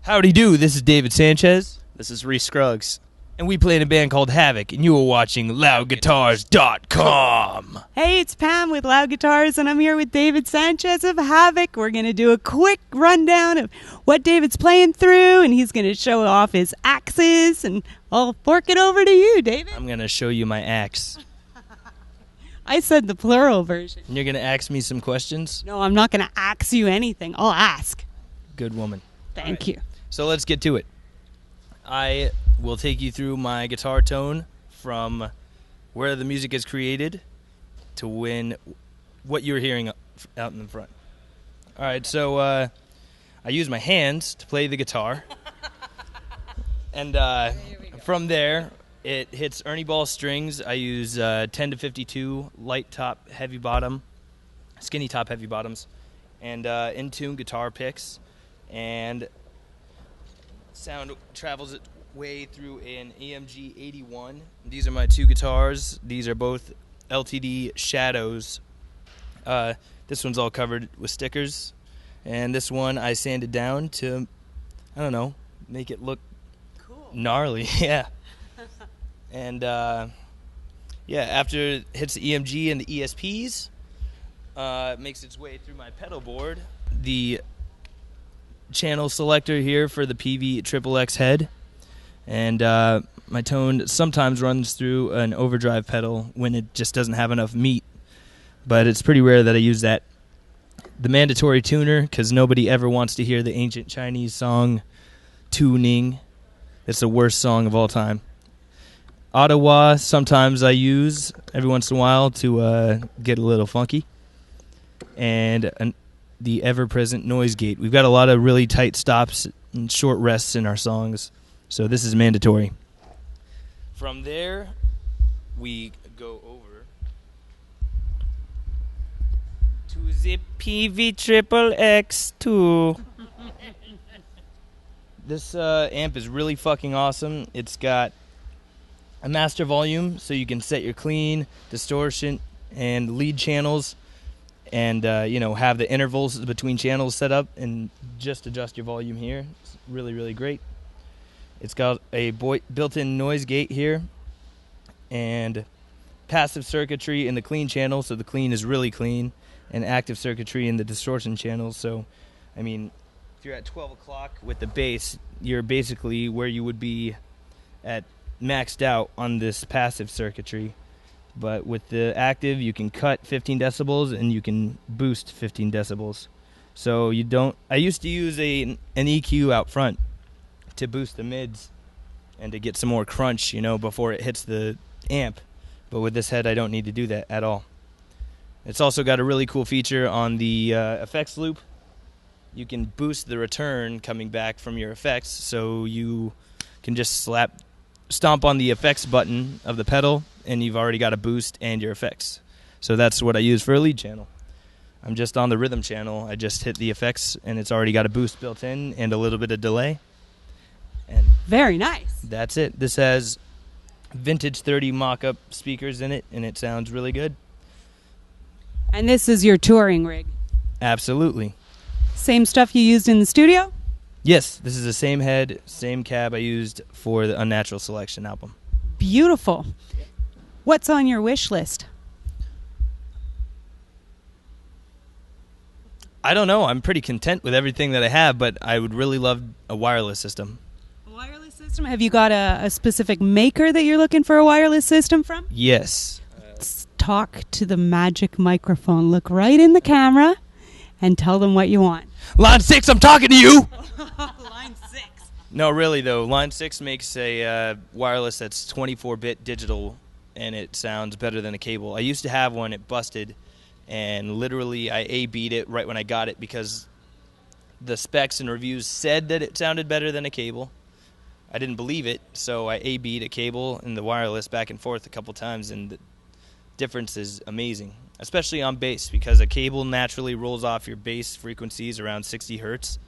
Howdy do, this is David Sanchez. This is Reese Scruggs. And we play in a band called Havok, and you are watching LoudGuitars.com. Hey, it's Pam with Loud Guitars, and I'm here with David Sanchez of Havok. We're going to do a quick rundown of what David's playing through, and he's going to show off his axes, and I'll fork it over to you, David. I'm going to show you my axe. I said the plural version. And you're going to ask me some questions? No, I'm not going to axe you anything. I'll ask. Good woman. Thank you. So let's get to it. I will take you through my guitar tone from where the music is created to what you're hearing out in the front. All right, so I use my hands to play the guitar. And from there, it hits Ernie Ball strings. I use 10 to 52 light top, heavy bottom, skinny top, heavy bottoms, and in-tune guitar picks. And sound travels its way through an AMG 81. These are my two guitars. These are both LTD Shadows. This one's all covered with stickers. And this one I sanded down to, I don't know, make it look cool. Gnarly. Yeah. And, after it hits the EMG and the ESPs, it makes its way through my pedal board. The channel selector here for the PV XXX head, and my tone sometimes runs through an overdrive pedal when it just doesn't have enough meat, but it's pretty rare that I use that. The mandatory tuner, because nobody ever wants to hear the ancient Chinese song tuning. It's the worst song of all time. Ottawa sometimes I use every once in a while to get a little funky, and the ever-present noise gate. We've got a lot of really tight stops and short rests in our songs, so this is mandatory. From there, we go over to the PV XXX2. This amp is really fucking awesome. It's got a master volume, so you can set your clean, distortion, and lead channels, and have the intervals between channels set up and just adjust your volume here. It's really, really great. It's got a built-in noise gate here and passive circuitry in the clean channel, so the clean is really clean, and active circuitry in the distortion channel. So, I mean, if you're at 12 o'clock with the bass, you're basically where you would be at maxed out on this passive circuitry. But with the active, you can cut 15 decibels and you can boost 15 decibels. So you don't... I used to use an EQ out front to boost the mids and to get some more crunch, before it hits the amp. But with this head, I don't need to do that at all. It's also got a really cool feature on the effects loop. You can boost the return coming back from your effects, so you can just stomp on the effects button of the pedal, and you've already got a boost and your effects. So that's what I use for a lead channel. I'm just on the rhythm channel. I just hit the effects, and it's already got a boost built in and a little bit of delay. And very nice. That's it. This has vintage 30 mock-up speakers in it, and it sounds really good. And this is your touring rig? Absolutely. Same stuff you used in the studio? Yes, this is the same head, same cab I used for the Unnatural Selection album. Beautiful. What's on your wish list? I don't know. I'm pretty content with everything that I have, but I would really love a wireless system. A wireless system? Have you got a specific maker that you're looking for a wireless system from? Yes. Let's talk to the magic microphone. Look right in the camera and tell them what you want. Line 6, I'm talking to you! Line 6. No, really, though. Line 6 makes a wireless that's 24-bit digital, and it sounds better than a cable. I used to have one. It busted, and literally I A-B'd it right when I got it because the specs and reviews said that it sounded better than a cable. I didn't believe it, so I A-B'd a cable and the wireless back and forth a couple times, and the difference is amazing, especially on bass, because a cable naturally rolls off your bass frequencies around 60 hertz,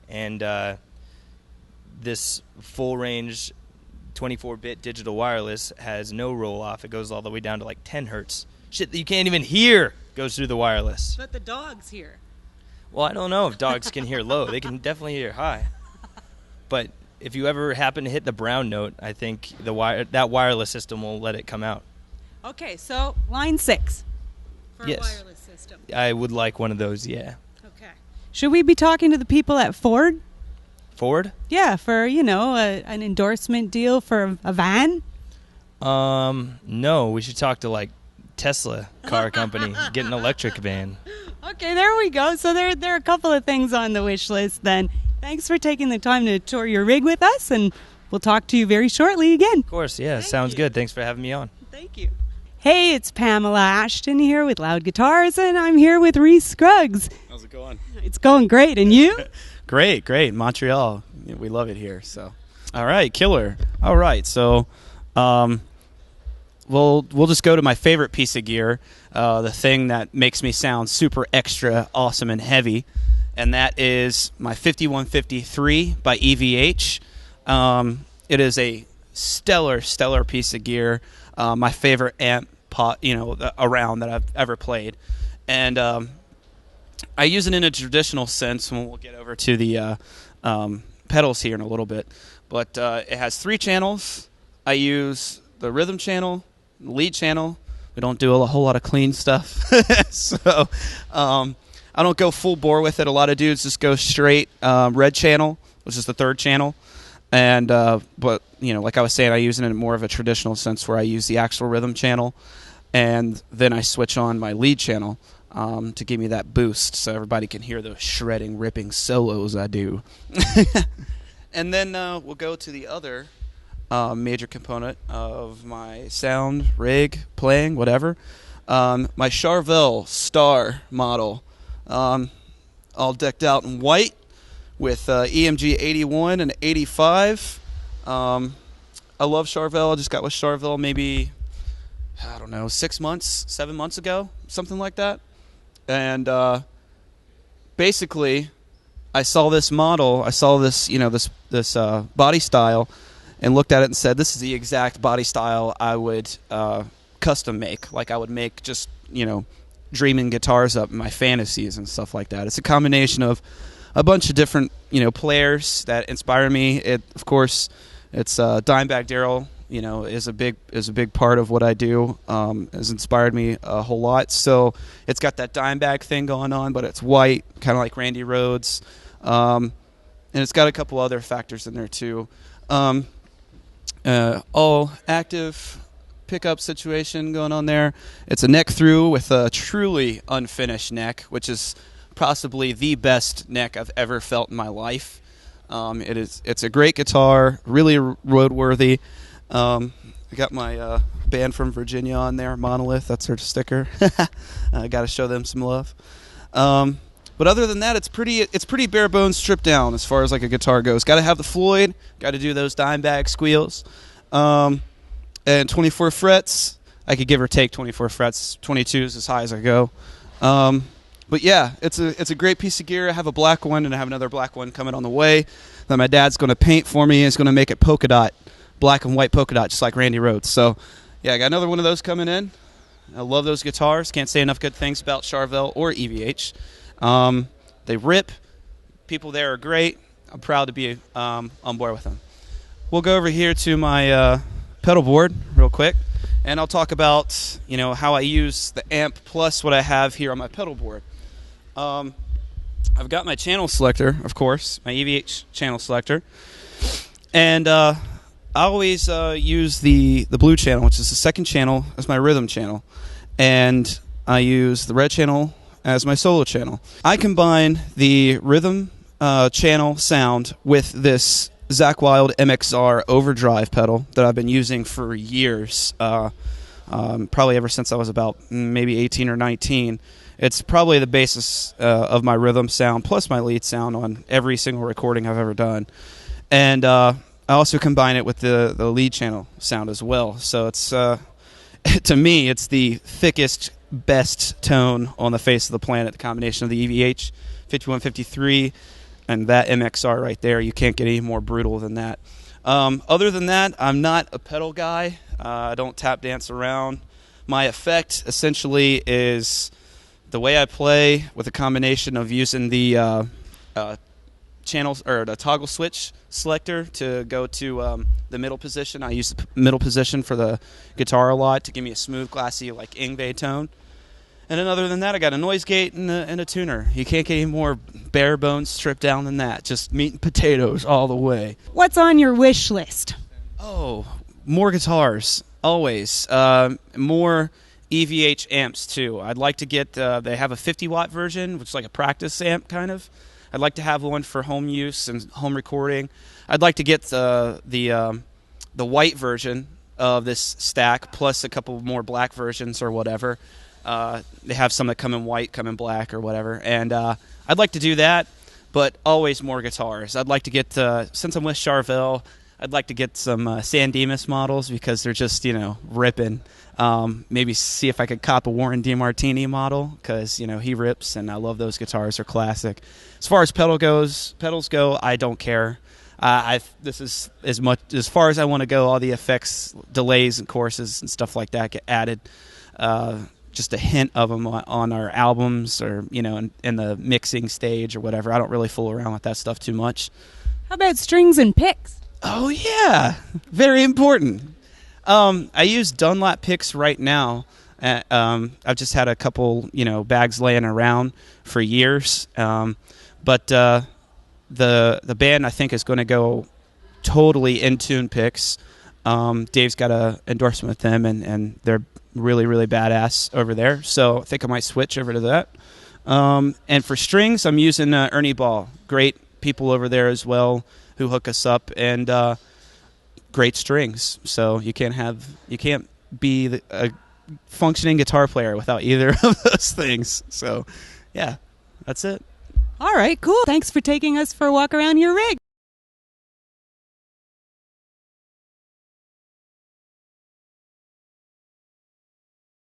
and this full-range 24-bit digital wireless has no roll-off. It goes all the way down to like 10 hertz. Shit that you can't even hear goes through the wireless. But the dogs hear. Well, I don't know if dogs can hear low. They can definitely hear high. but if you ever happen to hit the brown note, I think that wireless system will let it come out. Okay, so line 6 for Yes. a wireless system. I would like one of those, yeah. Okay. Should we be talking to the people at Ford? Ford? Yeah, for, an endorsement deal for a van? No, we should talk to, like, Tesla car company, get an electric van. Okay, there we go. So there are a couple of things on the wish list then. Thanks for taking the time to tour your rig with us, and we'll talk to you very shortly again. Of course, yeah, sounds good. Thanks for having me on. Thank you. Hey, it's Pamela Ashton here with Loud Guitars, and I'm here with Reese Scruggs. How's it going? It's going great, and you? Great. Montreal. We love it here. So, all right, killer. All right, so we'll just go to my favorite piece of gear, the thing that makes me sound super extra awesome and heavy, and that is my 5153 by EVH. It is a stellar piece of gear. My favorite amp around that I've ever played, and I use it in a traditional sense when we'll get over to the pedals here in a little bit. But it has 3 channels. I use the rhythm channel, the lead channel. We don't do a whole lot of clean stuff, so I don't go full bore with it. A lot of dudes just go straight red channel, which is the 3rd channel. And but like I was saying, I use it in more of a traditional sense where I use the actual rhythm channel, and then I switch on my lead channel to give me that boost, so everybody can hear those shredding, ripping solos I do. And then we'll go to the other major component of my sound, rig, playing, whatever. My Charvel Star model, all decked out in white, with EMG 81 and 85. I love Charvel. I just got with Charvel maybe, 6 months, 7 months ago, something like that. And basically, I saw this model. I saw this, this body style, and looked at it and said, "This is the exact body style I would custom make. Like I would make just, dreaming guitars up in my fantasies and stuff like that." It's a combination of a bunch of different, players that inspire me. Of course, it's Dimebag Darrell, is a big part of what I do. Has inspired me a whole lot. So it's got that Dimebag thing going on, but it's white, kind of like Randy Rhoads, and it's got a couple other factors in there too. All active pickup situation going on there. It's a neck through with a truly unfinished neck, which is possibly the best neck I've ever felt in my life. It's a great guitar, really roadworthy. I got my band from Virginia on there, Monolith. That's their sticker. I got to show them some love. But other than that, it's pretty bare bones, stripped down as far as like a guitar goes. Got to have the Floyd. Got to do those Dimebag squeals. And 24 frets. I could give or take 24 frets. 22 is as high as I go. But yeah, it's a great piece of gear. I have a black one, and I have another black one coming on the way that my dad's going to paint for me. He's going to make it polka dot, black and white polka dot, just like Randy Rhoads. So yeah, I got another one of those coming in. I love those guitars. Can't say enough good things about Charvel or EVH. They rip. People there are great. I'm proud to be on board with them. We'll go over here to my pedal board real quick, and I'll talk about how I use the amp plus what I have here on my pedal board. I've got my channel selector, of course, my EVH channel selector, and I always use the blue channel, which is the 2nd channel, as my rhythm channel, and I use the red channel as my solo channel. I combine the rhythm channel sound with this Zakk Wylde MXR Overdrive pedal that I've been using for years, probably ever since I was about maybe 18 or 19. It's probably the basis of my rhythm sound plus my lead sound on every single recording I've ever done. And I also combine it with the lead channel sound as well. So it's to me, it's the thickest, best tone on the face of the planet, the combination of the EVH 5153 and that MXR right there. You can't get any more brutal than that. Other than that, I'm not a pedal guy. I don't tap dance around. My effect essentially is the way I play with a combination of using the channels or the toggle switch selector to go to the middle position. I use the middle position for the guitar a lot to give me a smooth, glassy, like Yngwie tone. And then other than that, I got a noise gate and a tuner. You can't get any more bare bones stripped down than that. Just meat and potatoes all the way. What's on your wish list? Oh, more guitars, always. More EVH amps, too. I'd like to get, they have a 50-watt version, which is like a practice amp, kind of. I'd like to have one for home use and home recording. I'd like to get the white version of this stack, plus a couple more black versions or whatever. They have some that come in white, come in black, or whatever. And I'd like to do that, but always more guitars. I'd like to get, since I'm with Charvel, I'd like to get some San Dimas models because they're just, ripping. Maybe see if I could cop a Warren DeMartini model because, he rips, and I love those guitars. They're classic. As far as pedals go, I don't care. This is as far as I want to go. All the effects, delays, and courses and stuff like that get added. Just a hint of them on our albums or, in the mixing stage or whatever. I don't really fool around with that stuff too much. How about strings and picks? Oh, yeah. Very important. I use Dunlop picks right now. I've just had a couple, bags laying around for years. But the band, I think, is going to go totally in-tune picks. Dave's got an endorsement with them, and they're really, really badass over there. So I think I might switch over to that. And for strings, I'm using Ernie Ball. Great people over there as well who hook us up, and great strings. So you can't be a functioning guitar player without either of those things. So, yeah, that's it. All right, cool. Thanks for taking us for a walk around your rig.